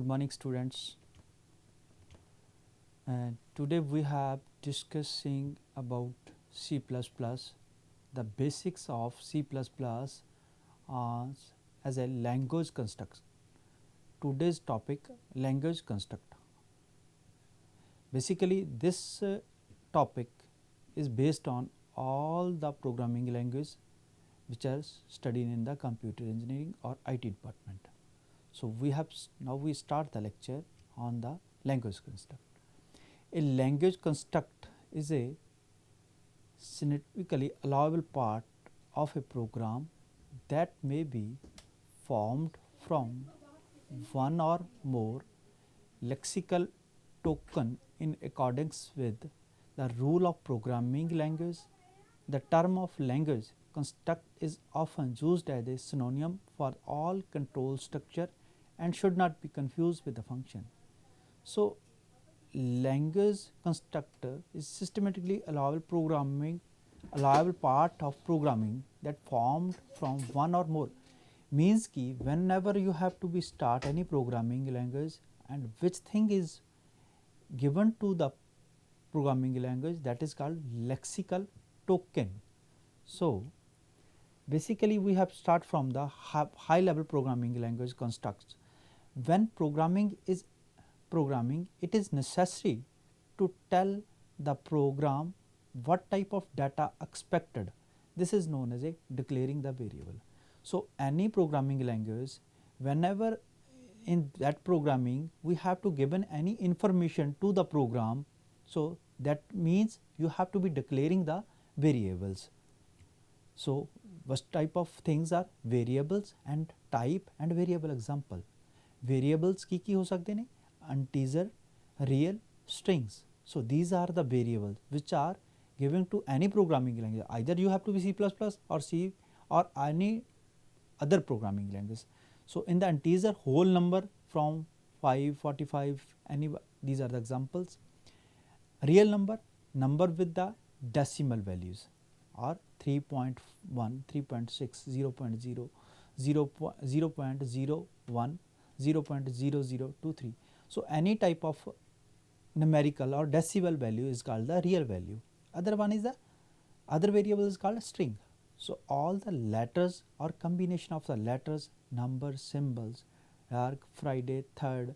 Good morning, students. And today we have discussing about C++, the basics of C++ as a language construct. Today's topic, language construct. Basically, this topic is based on all the programming language which are studied in the computer engineering or IT department. So now we start the lecture on the language construct. A language construct is a syntactically allowable part of a program that may be formed from one or more lexical token in accordance with the rule of programming language. The term of language construct is often used as a synonym for all control structure and should not be confused with the function. So, language constructor is systematically allowable part of programming that formed from one or more. Means कि whenever you have to be start any programming language and which thing is given to the programming language, that is called lexical token. So, basically we have start from the high level programming language constructs. When programming, it is necessary to tell the program what type of data expected. This is known as a declaring the variable. So, any programming language, whenever in that programming we have to given any information to the program, so that means you have to be declaring the variables. So, what type of things are variables and type and variable example. Variables की हो सकते हैं integer, real, strings. So, these are the variables which are given to any programming language. Either you have to be C++ or C or any other programming language. So, in the integer whole number from 5, 45, these are the examples. Real number with the decimal values or 3.1, 3.6, 0.0, 0.01, 0.0023. So, any type of numerical or decimal value is called the real value. Other one is the other variable is called string. So, all the letters or combination of the letters, numbers, symbols, Friday, 3rd,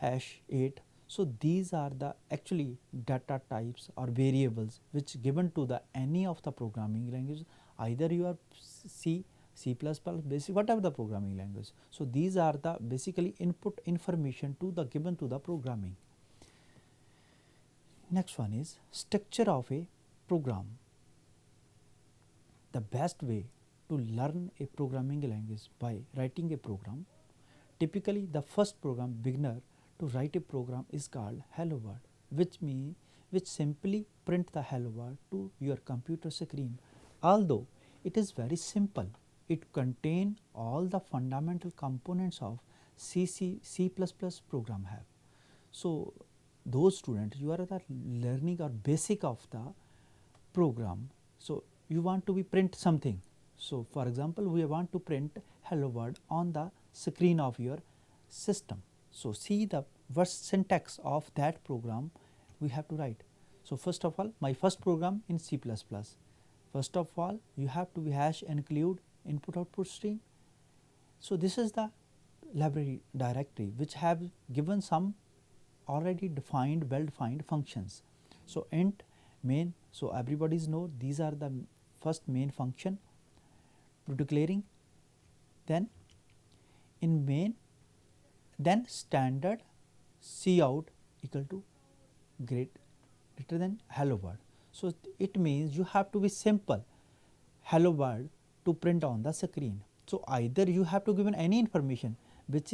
@8. So, these are the actually data types or variables which given to the any of the programming language, either you are C, basic, whatever the programming language. So, these are the basically input information to the given to the programming. Next one is structure of a program. The best way to learn a programming language by writing a program. Typically, the first program beginner to write a program is called hello world, which simply print the hello world to your computer screen. Although it is very simple, it contains all the fundamental components of C program have. So, those students, you are the learning or basic of the program. So, you want to be print something. So, for example, we want to print hello world on the screen of your system. So, see the first syntax of that program we have to write. So, first of all, my first program in C++. First of all, you have to be hash include input output string. So, this is the library directory which have given some already defined, well defined functions. So, int main, so everybody's know these are the first main function to declaring, then in main, then standard cout equal to greater than hello world. So, it means you have to be simple hello world to print on the screen. So, either you have to given any information which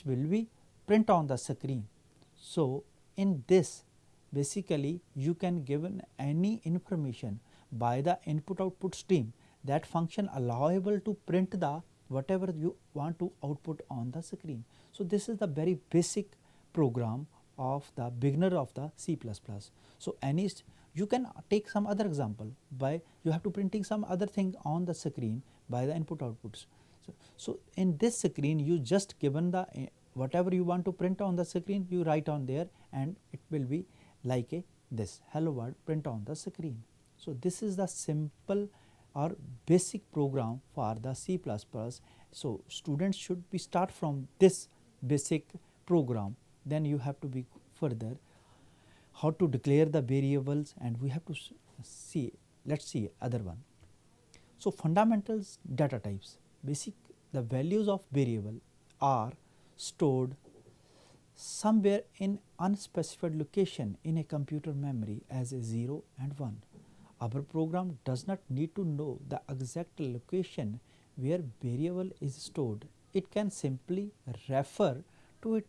will be print on the screen. So, in this basically you can given any information by the input output stream, that function allowable to print the whatever you want to output on the screen. So, this is the very basic program of the beginner of the C++. So, you can take some other example by you have to printing some other thing on the screen by the input outputs. So in this screen you just given the whatever you want to print on the screen, you write on there and it will be like a this hello world print on the screen. So this is the simple or basic program for the C++. So students should be start from this basic program, then you have to be further how to declare the variables, and we have to see, let's see other one. So fundamentals data types, basic the values of variable are stored somewhere in unspecified location in a computer memory as a 0 and 1. Our program does not need to know the exact location where variable is stored. It can simply refer to it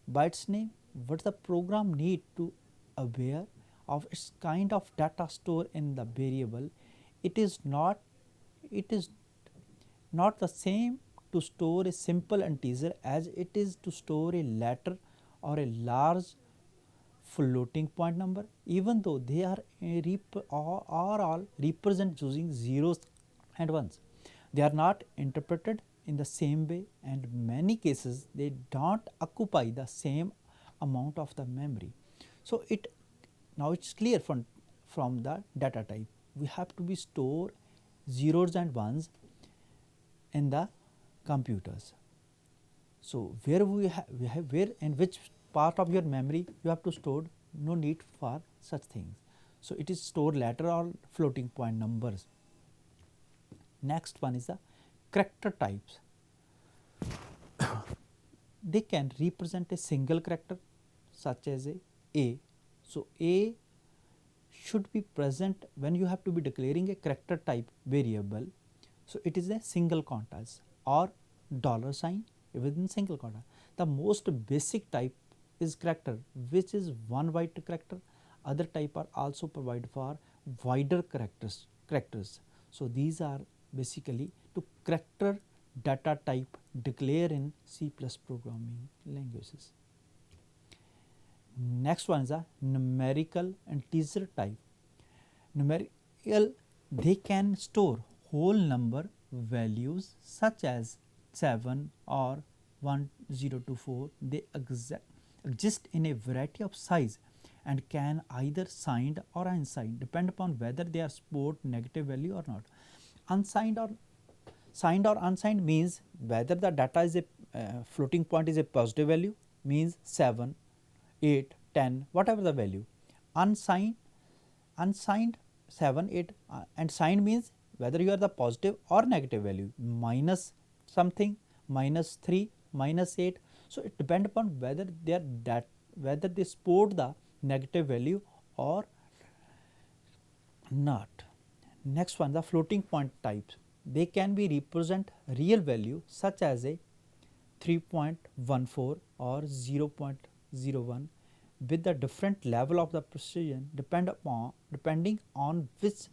by its name. What the program need to aware of its kind of data stored in the variable. It is not the same to store a simple integer as it is to store a letter or a large floating point number, even though they are all represent using zeros and ones. They are not interpreted in the same way, and in many cases they don't occupy the same amount of the memory. So now it's clear from the data type we have to be store zeros and ones in the computers. So where we have where in which part of your memory you have to store, no need for such things. So it is stored letter or floating point numbers. Next one is the character types. They can represent a single character such as a. So a should be present when you have to be declaring a character type variable. So it is a single quantiles or dollar sign within single quota. The most basic type is character, which is one byte character. Other type are also provided for wider characters. So these are basically to character data type declare in C+ programming languages. Next one is a numerical integer type. Numerical, they can store whole number values such as 7 or 1024. They exist in a variety of size and can either signed or unsigned depend upon whether they are support negative value or not. Unsigned or signed or unsigned means whether the data is a floating point is a positive value, means 7, 8, 10, whatever the value. Unsigned 7, 8 and signed means whether you are the positive or negative value, minus something, minus 3, minus 8. So it depends upon whether they are whether they support the negative value or not. Next one, the floating point types. They can be represent real value such as a 3.14 or 0.01 with the different level of the precision depending on which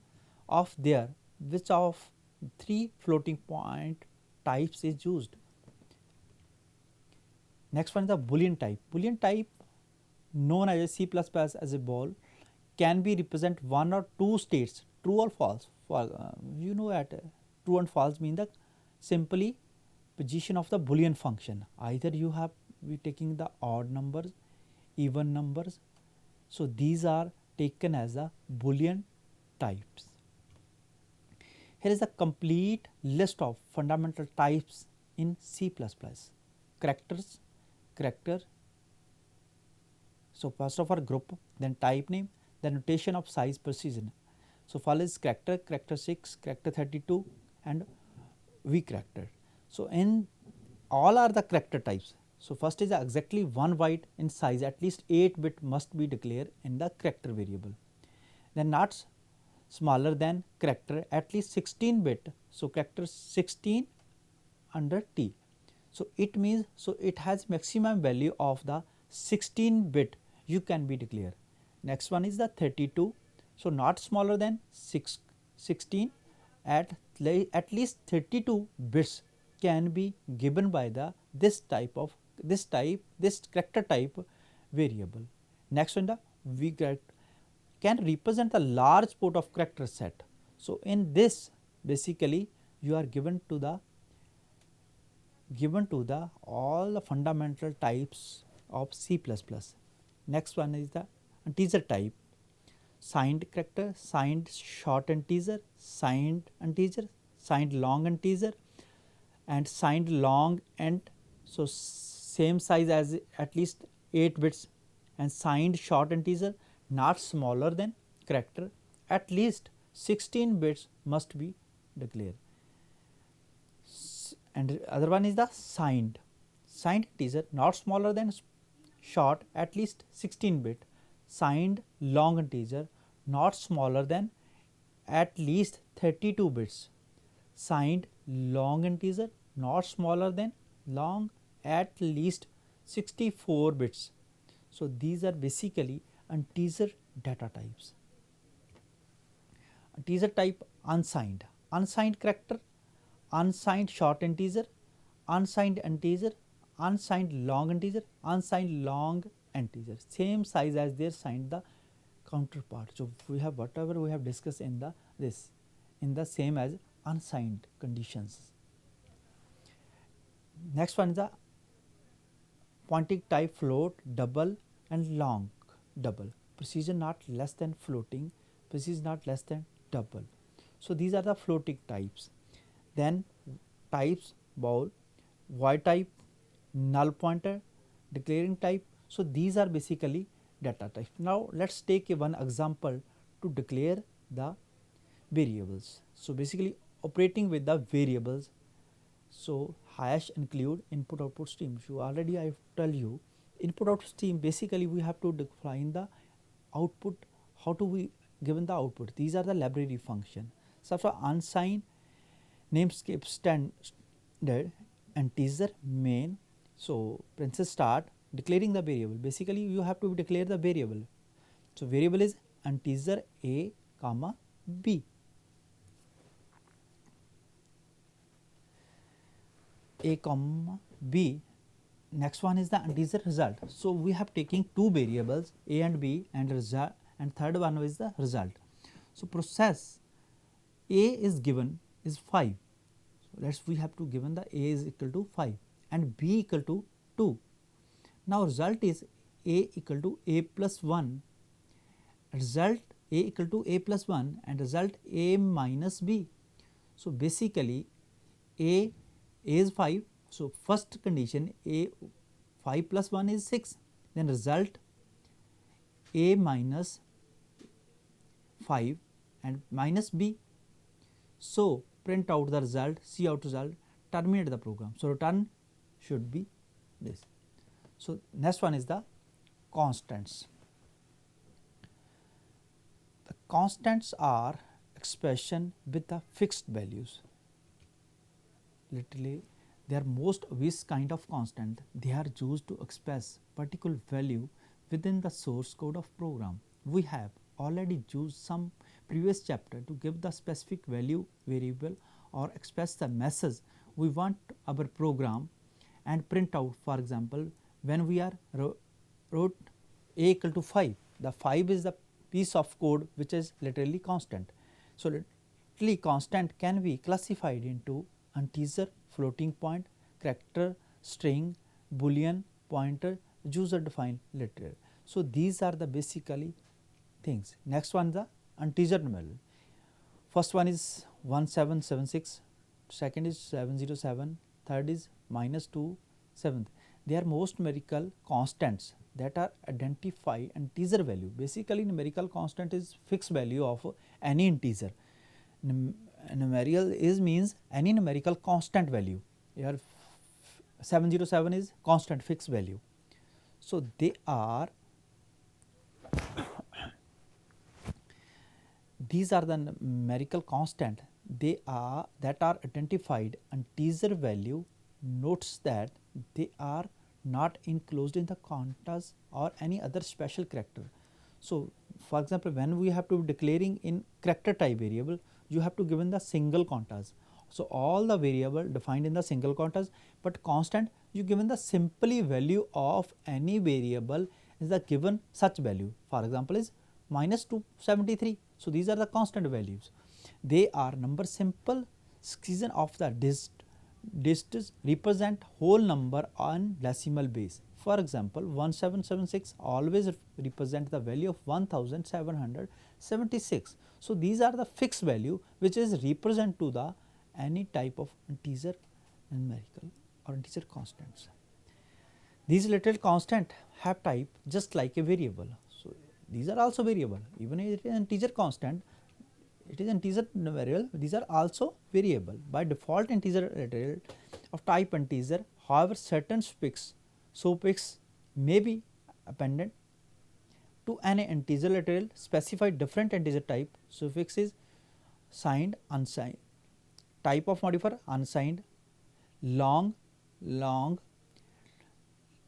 of 3 floating point types is used. Next one is the Boolean type. Boolean type, known as a C++ as a ball, can be represent one or two states, true or false. You know that true and false mean the simply position of the Boolean function. Either you have be taking the odd numbers, even numbers. So these are taken as the Boolean types. Here is a complete list of fundamental types in C++. Characters, character. So first of all group, then type name, then notation of size precision. So follows character, character 6, character 32 and V character. So in all are the character types. So first is exactly 1 byte in size, at least 8 bit must be declared in the character variable. Then not smaller than character, at least 16 bit. So character 16 under T. So it means, so it has maximum value of the 16 bit you can be declared. Next one is the 32. So not smaller than 16, at least 32 bits can be given by the this character type variable. Next one, the V character can represent a large port of character set. So in this basically you are given to the given to the all the fundamental types of C++. Next one is the integer type, signed character, signed short integer, signed integer, signed long integer, and signed long int. So, same size as at least 8 bits, and signed short integer not smaller than character, at least 16 bits must be declared. And other one is the signed integer not smaller than short at least 16 bit, signed long integer not smaller than at least 32 bits, signed long integer not smaller than long at least 64 bits. So, these are basically integer data types. Integer type unsigned, unsigned character, unsigned short integer, unsigned integer, unsigned long integer, unsigned long integer, same size as their signed the counterpart. So, we have whatever we have discussed in the this in the same as unsigned conditions. Next one is the pointing type float, double and long double, precision not less than floating, precision not less than double. So, these are the floating types. Then types bool, void type, null pointer, declaring type. So, these are basically data types. Now, let us take one example to declare the variables. So, basically operating with the variables. So, hash include input output stream. So, already I tell you input output stream, basically we have to define the output, how to we given the output. These are the library function. So, for unsigned namescape standard integer main. So, princess start declaring the variable, basically you have to declare the variable. So, variable is integer a comma b. A comma b. Next one is the integer result. So, we have taking two variables a and b and result, and third one is the result. So, process a is given is 5. So, let us we have to given the a is equal to 5 and b equal to 2. Now, result is a equal to a plus 1, result a equal to a plus 1 and result a minus b. So, basically a is 5. So, first condition a 5 plus 1 is 6, then result a minus 5 and minus b. So, print out the result, see out result, terminate the program. So, return should be this. So, next one is the constants. The constants are expression with the fixed values. Literally, they are most obvious kind of constant. They are used to express particular value within the source code of program. We have already used some previous chapter to give the specific value variable or express the message we want our program and print out. For example, when we are wrote a equal to 5, the 5 is the piece of code which is literally constant. So, literally constant can be classified into integer, floating point, character, string, boolean, pointer, user defined literal. So, these are the basically things. Next one the integer numeral. First one is 1776, second is 707, third is -2, seventh. They are most numerical constants that are identify integer value. Basically, numerical constant is fixed value of any integer. Numerical is means any numerical constant value. Here 707 is constant fixed value. So, they are these are the numerical constant, they are that are identified integer value notes that they are not enclosed in the contas or any other special character. So, for example, when we have to be declaring in character type variable, you have to given the single contas. So, all the variable defined in the single contas, but constant you given the simply value of any variable is the given such value. For example, is -273. So, these are the constant values. They are number simple sequence of the digits represent whole number on decimal base. For example, 1776 always represent the value of 1776. So these are the fixed value which is represent to the any type of integer numerical or integer constants. These little constant have type just like a variable. So these are also variable, even if it is integer constant, it is integer variable, these are also variable. By default integer literal of type integer, however certain suffix may be appended to an integer literal, specify different integer type. Suffix is signed, unsigned, type of modifier unsigned, long, long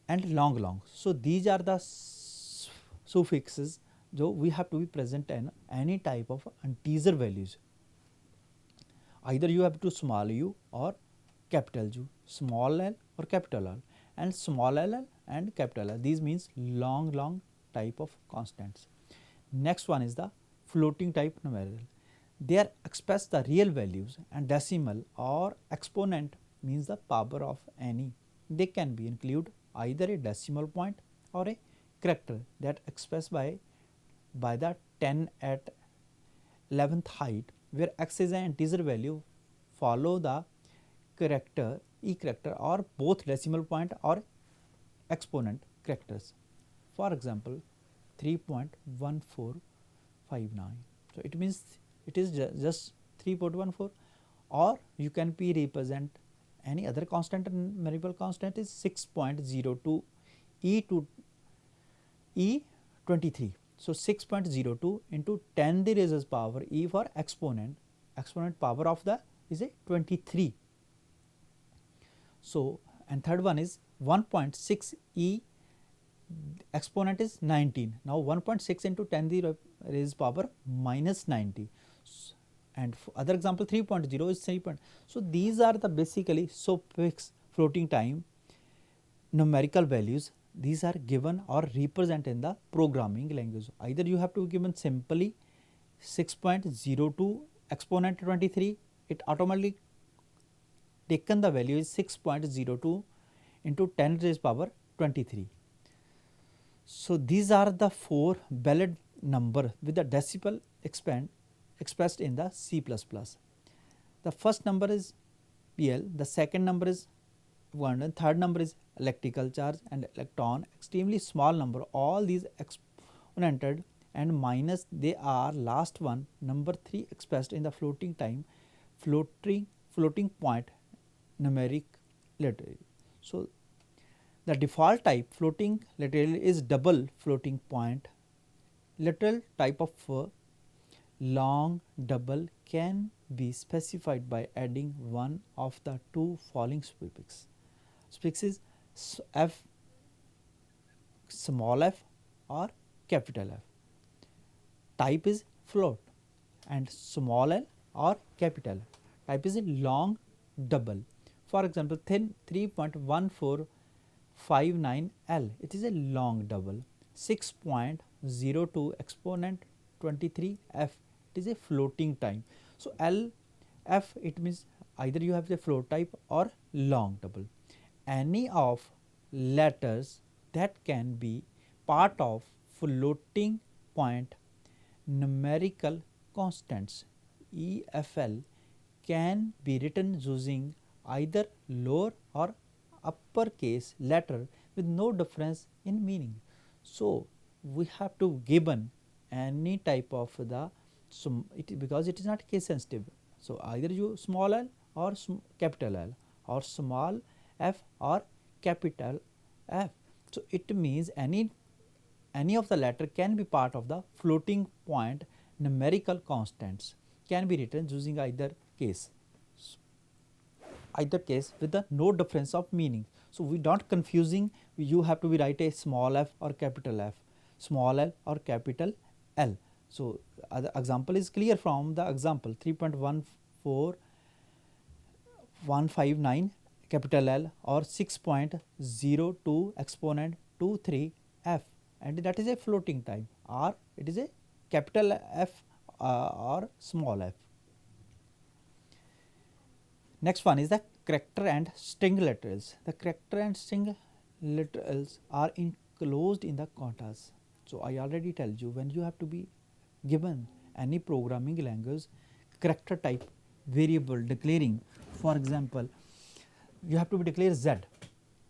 and long long. So these are the suffixes जो we have to be present in any type of integer values. Either you have to small u or capital U, small l or capital L, and small l and capital L. These means long long type of constants. Next one is the floating type numerical. They are express the real values, and decimal or exponent means the power of any. They can be include either a decimal point or a character that expressed by the 10 at 11th height, where x is an integer value, follow the character e character or both decimal point or exponent characters. For example, 3.1459. So it means it is just 3.14, or you can be represent any other constant, and numerical constant is 6.02 e to e23. So 6.02 into 10 the raised power e for exponent power of the is a 23. So and third one is 1.6 e, exponent is 19. Now 1.6 into 10 the raised power minus 90, and other example 3.0 is 3. So these are the basically suffix floating time numerical values. These are given or represent in the programming language. Either you have to given simply 6.02 exponent 23, it automatically taken the value is 6.02 into 10 raised power 23. So these are the four valid number with the decimal expressed in the C++. The first number is PL, the second number is 1, and third number is electrical charge and electron, extremely small number. All these exponented and minus, they are last one number 3 expressed in the floating time floating point numeric literally. So the default type floating literally is double floating point. Literal type of long double can be specified by adding one of the two following suffixes f, small f or capital F. Type is float, and small l or capital type is a long double. For example, 3.1459 L, it is a long double. 6.02 exponent 23 F, it is a floating time. So L F, it means either you have the float type or long double. Any of letters that can be part of floating point numerical constants EFL can be written using either lower or uppercase letter with no difference in meaning. So we have to given any type of the because it is not case sensitive. So either you small l or capital L, or small f or capital F. So it means any of the letter can be part of the floating point numerical constants, can be written using either case with the no difference of meaning. So we don't confusing, you have to be write a small f or capital F, small l or capital L. So the example is clear from the example 3.14159 capital L or 6.02 exponent 23 F, and that is a floating time, or it is a capital F or small f. Next one is the character and string literals. The character and string literals are enclosed in the contas. So I already tell you, when you have to be given any programming language character type variable declaring, for example, you have to be declare z.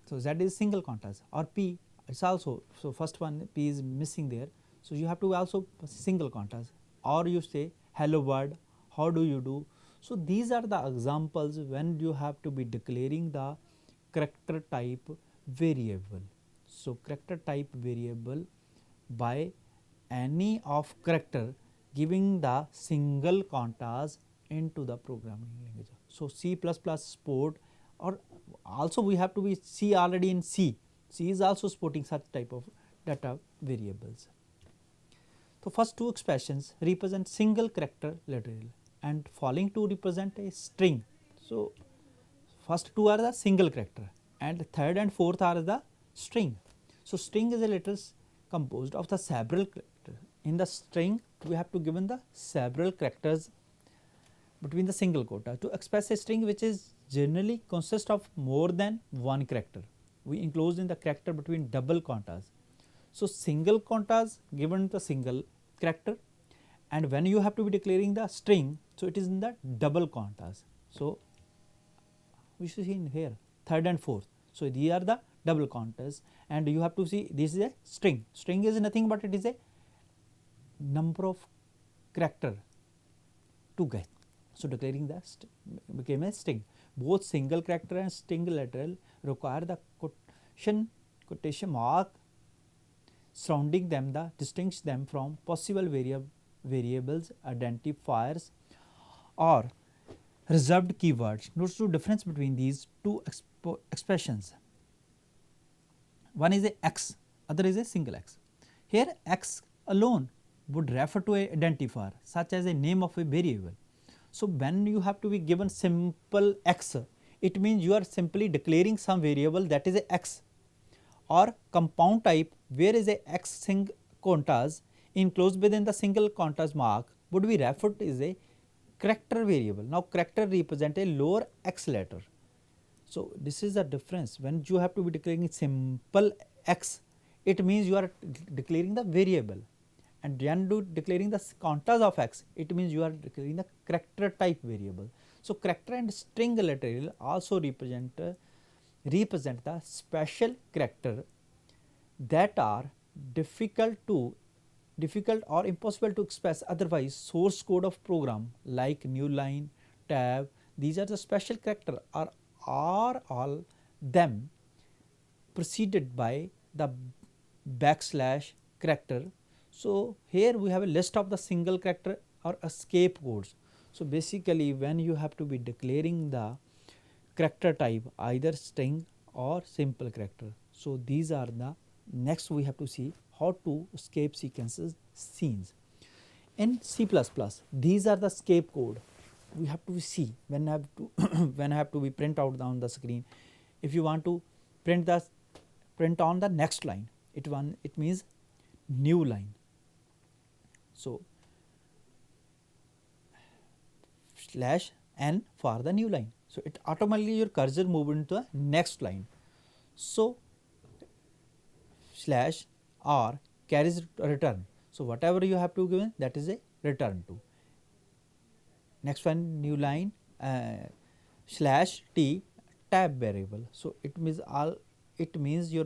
So z is single contas, or p, it's also, so first one p is missing there, so you have to also single contas, or you say hello world, how do you do. So these are the examples when you have to be declaring the character type variable. So character type variable by any of character giving the single contas into the programming language. So C++ support, or also we have to be C already in C. C is also supporting such type of data variables. So first two expressions represent single character literal and following two represent a string. So first two are the single character and third and fourth are the string. So string is a letters composed of the several characters. In the string we have to given the several characters between the single quota. To express a string which is generally consists of more than one character, we enclose in the character between double quotas. So single quotas given the single character, and when you have to be declaring the string, so it is in the double quotas. So we should see in here third and fourth. So these are the double quotas, and you have to see this is a string. String is nothing but it is a number of character to get. So declaring the became a string. Both single character and string literal require the quotation mark surrounding them that distinguish them from possible variables, identifiers, or reserved keywords. Notice the difference between these two expressions. One is a x, other is a single x. Here x alone would refer to a identifier such as a name of a variable. So when you have to be given simple x, it means you are simply declaring some variable that is a x, or compound type where is a x sing quotas enclosed within the single quotas mark would be referred to as a character variable. Now character represent a lower x letter. So this is the difference. When you have to be declaring simple x, it means you are declaring the variable, and then declaring the quotas of x, it means you are declaring the character type variable. So character and string literal also represent the special character that are difficult or impossible to express otherwise source code of program like new line, tab. These are the special character, are all them preceded by the backslash character. So here we have a list of the single character or escape codes. So basically when you have to be declaring the character type either string or simple character. So these are the next we have to see how to escape sequences scenes. In C++, these are the escape code we have to see when I have to when I have to be print out on the screen. If you want to print on the next line, it means new line. So slash n for the new line. So it automatically your cursor move into the next line. So slash r carries return. So whatever you have to give, that is a return to. Next one new line slash t tab variable. So it means your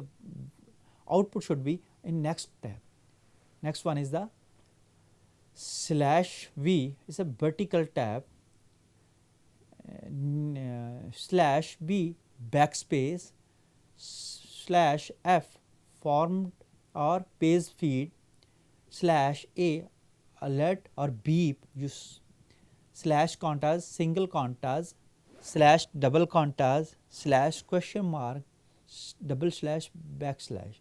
output should be in next tab. Next one is the slash v is a vertical tab, slash b backspace, slash f formed or page feed, slash a alert or beep, use slash quotas, single quotas, slash double quotas, slash question mark, double slash backslash.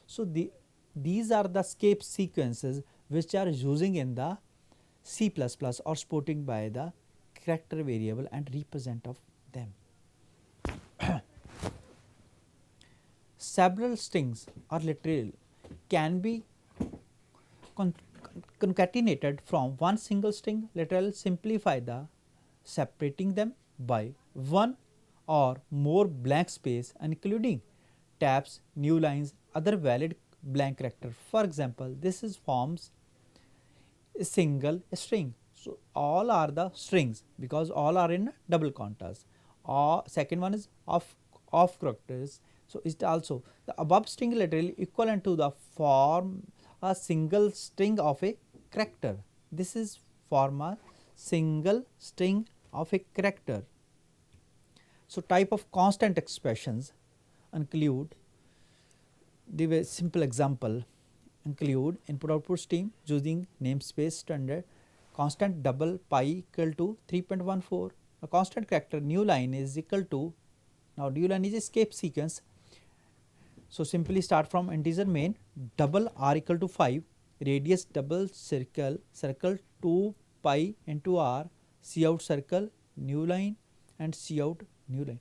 So these are the escape sequences which are using in the C++ or supporting by the character variable and represent of them. Several strings or literal can be concatenated from one single string literal. Simplify the separating them by one or more blank space, including tabs, new lines, other valid blank character. For example, this is forms a single string. So all are the strings because all are in double counters. Or second one is of characters. So it also the above string literally equivalent to the form a single string of a character. This is form a single string of a character. So type of constant expressions include the simple example include input output stream using namespace standard constant double pi equal to 3.14, a constant character new line is equal to, now new line is escape sequence. So simply start from integer main double r equal to 5, radius double circle 2 pi into r, cout circle new line and cout new line.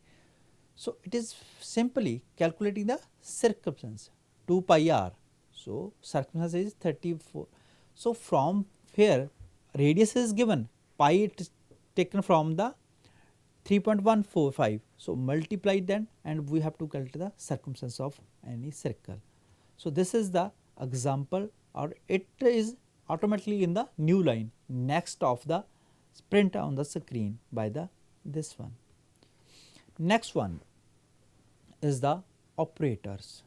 So it is simply calculating the circumference 2 pi r. So circumference is 34. So from here radius is given, pi it is taken from the 3.145. So multiply then and we have to calculate the circumference of any circle. So this is the example, or it is automatically in the new line next of the print on the screen by the this one. Next one is the operators.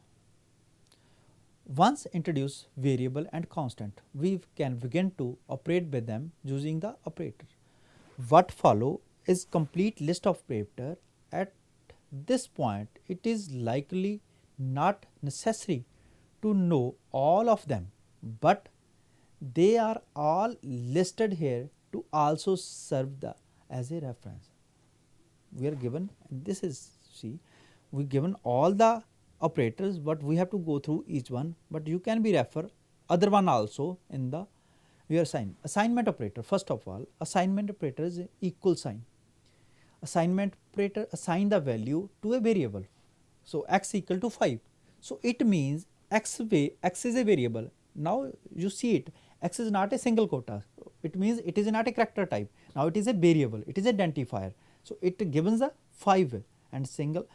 Once introduce variable and constant, we can begin to operate with them using the operator. What follow is complete list of operator. At this point, it is likely not necessary to know all of them, but they are all listed here to also serve the as a reference. We are given, and this is see, we given all the operators, but we have to go through each one, but you can be refer other one also in the your assignment operator. First of all, assignment operator is equal sign. Assignment operator assign the value to a variable. So x equal to 5. So it means x is a variable. Now you see it, x is not a single quota. It means it is not a character type. Now it is a variable, it is a identifier. So it gives the 5 and single.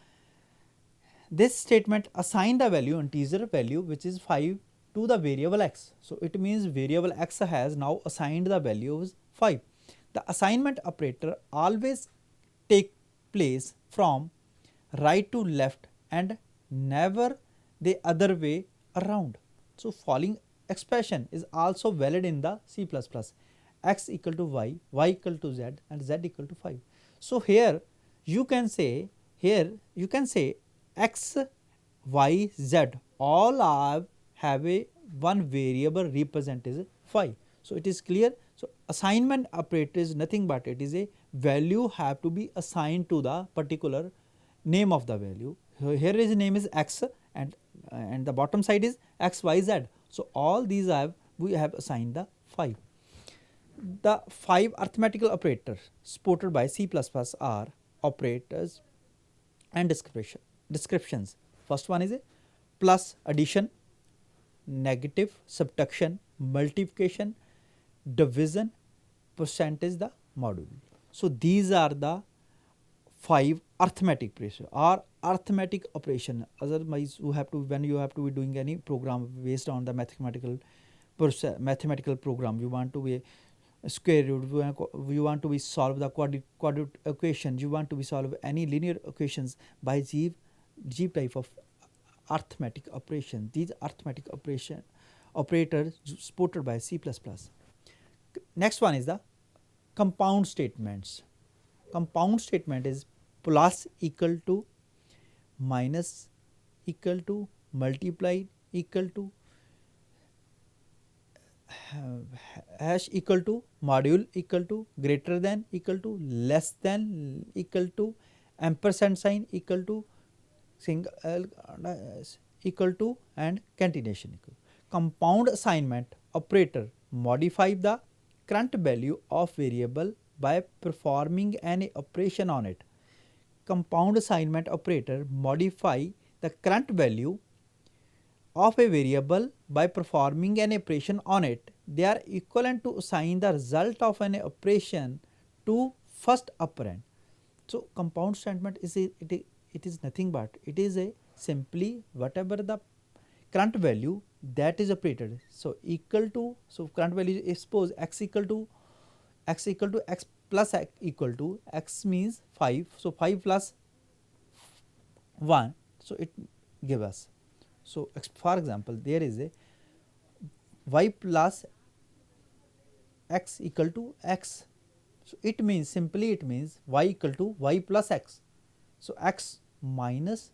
This statement assign the value integer value which is 5 to the variable x. So it means variable x has now assigned the value is 5. The assignment operator always take place from right to left and never the other way around. So following expression is also valid in the C++, x equal to y, y equal to z and z equal to 5. So here you can say x, y, z all have a one variable represented 5. So it is clear. So assignment operator is nothing but it is a value have to be assigned to the particular name of the value. So here is name is x and the bottom side is x, y, z. So all these we have assigned the 5. The 5 arithmetical operators supported by C++ are operators and descriptions. First one is a plus addition, negative, subtraction, multiplication, division, percentage the module. So these are the 5 arithmetic operation or arithmetic operation. Otherwise you have to, when you have to be doing any program based on the mathematical program, you want to be square root, you want to be solve the quadratic equation, you want to be solve any linear equations by G type of arithmetic operation. These arithmetic operators supported by C++. Next one is the compound statements. Compound statement is plus equal to, minus equal to, multiply equal to, hash equal to, module equal to, greater than equal to, less than equal to, ampersand sign equal to, single equal to and continuation equal. Compound assignment operator modify the current value of variable by performing an operation on it. Compound assignment operator modify the current value of a variable by performing an operation on it. They are equivalent to assign the result of an operation to first operand. So compound statement it is nothing but it is a simply whatever the current value that is operated. So equal to, so current value is suppose x equal to x plus x equal to x means 5. So 5 plus 1, so it give us. So for example there is a y plus x equal to x. So it means simply it means y equal to y plus x. So x minus